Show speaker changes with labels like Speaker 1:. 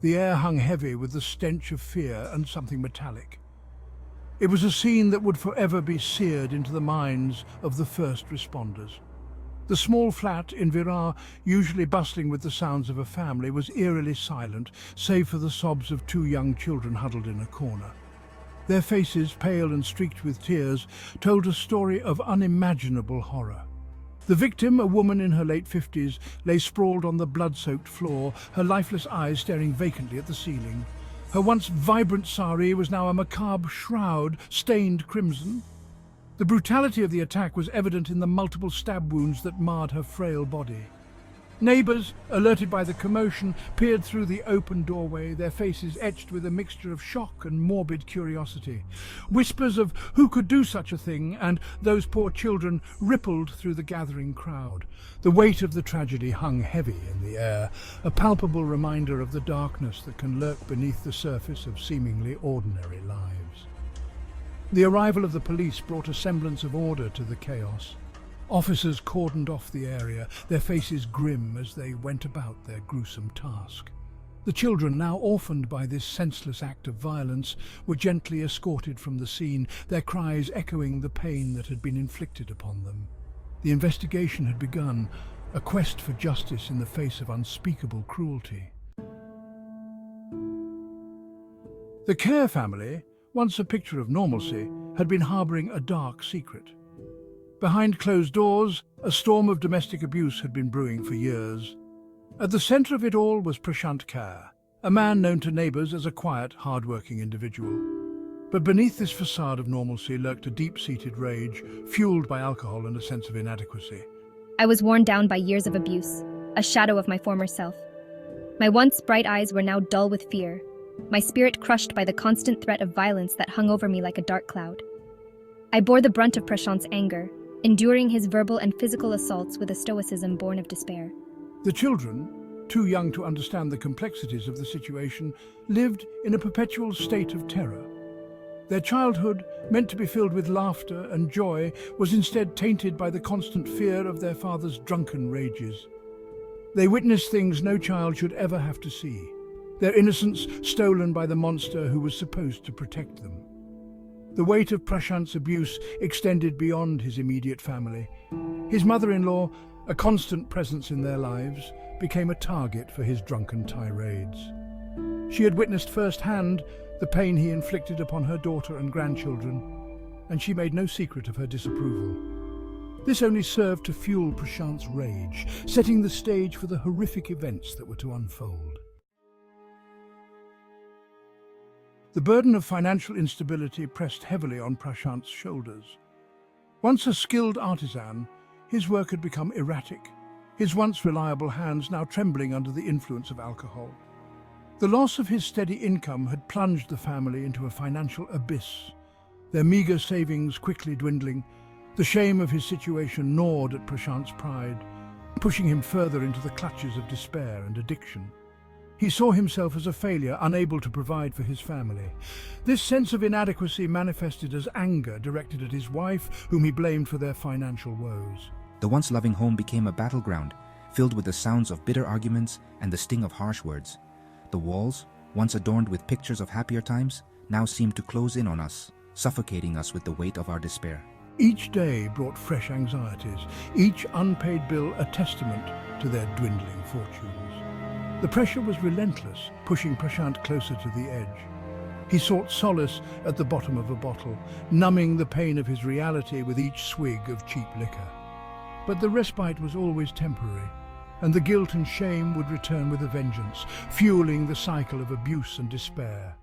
Speaker 1: The air hung heavy with the stench of fear and something metallic. It was a scene that would forever be seared into the minds of the first responders. The small flat in Virar, usually bustling with the sounds of a family, was eerily silent, save for the sobs of two young children huddled in a corner. Their faces, pale and streaked with tears, told a story of unimaginable horror. The victim, a woman in her late 50s, lay sprawled on the blood-soaked floor, her lifeless eyes staring vacantly at the ceiling. Her once vibrant sari was now a macabre shroud, stained crimson. The brutality of the attack was evident in the multiple stab wounds that marred her frail body. Neighbours, alerted by the commotion, peered through the open doorway, their faces etched with a mixture of shock and morbid curiosity. Whispers of "who could do such a thing" and "those poor children" rippled through the gathering crowd. The weight of the tragedy hung heavy in the air, a palpable reminder of the darkness that can lurk beneath the surface of seemingly ordinary lives. The arrival of the police brought a semblance of order to the chaos. Officers cordoned off the area, their faces grim as they went about their gruesome task. The children, now orphaned by this senseless act of violence, were gently escorted from the scene, their cries echoing the pain that had been inflicted upon them. The investigation had begun, a quest for justice in the face of unspeakable cruelty. The Care family, once a picture of normalcy, had been harboring a dark secret. Behind closed doors, a storm of domestic abuse had been brewing for years. At the centre of it all was Prashant Kaur, a man known to neighbours as a quiet, hard-working individual. But beneath this facade of normalcy lurked a deep-seated rage, fuelled by alcohol and a sense of inadequacy.
Speaker 2: I was worn down by years of abuse, a shadow of my former self. My once bright eyes were now dull with fear, my spirit crushed by the constant threat of violence that hung over me like a dark cloud. I bore the brunt of Prashant's anger, enduring his verbal and physical assaults with a stoicism born of despair.
Speaker 1: The children, too young to understand the complexities of the situation, lived in a perpetual state of terror. Their childhood, meant to be filled with laughter and joy, was instead tainted by the constant fear of their father's drunken rages. They witnessed things no child should ever have to see, their innocence stolen by the monster who was supposed to protect them. The weight of Prashant's abuse extended beyond his immediate family. His mother-in-law, a constant presence in their lives, became a target for his drunken tirades. She had witnessed firsthand the pain he inflicted upon her daughter and grandchildren, and she made no secret of her disapproval. This only served to fuel Prashant's rage, setting the stage for the horrific events that were to unfold. The burden of financial instability pressed heavily on Prashant's shoulders. Once a skilled artisan, his work had become erratic, his once reliable hands now trembling under the influence of alcohol. The loss of his steady income had plunged the family into a financial abyss, their meagre savings quickly dwindling. The shame of his situation gnawed at Prashant's pride, pushing him further into the clutches of despair and addiction. He saw himself as a failure, unable to provide for his family. This sense of inadequacy manifested as anger directed at his wife, whom he blamed for their financial woes.
Speaker 3: The once loving home became a battleground, filled with the sounds of bitter arguments and the sting of harsh words. The walls, once adorned with pictures of happier times, now seemed to close in on us, suffocating us with the weight of our despair.
Speaker 1: Each day brought fresh anxieties, each unpaid bill a testament to their dwindling fortunes. The pressure was relentless, pushing Prashant closer to the edge. He sought solace at the bottom of a bottle, numbing the pain of his reality with each swig of cheap liquor. But the respite was always temporary, and the guilt and shame would return with a vengeance, fueling the cycle of abuse and despair.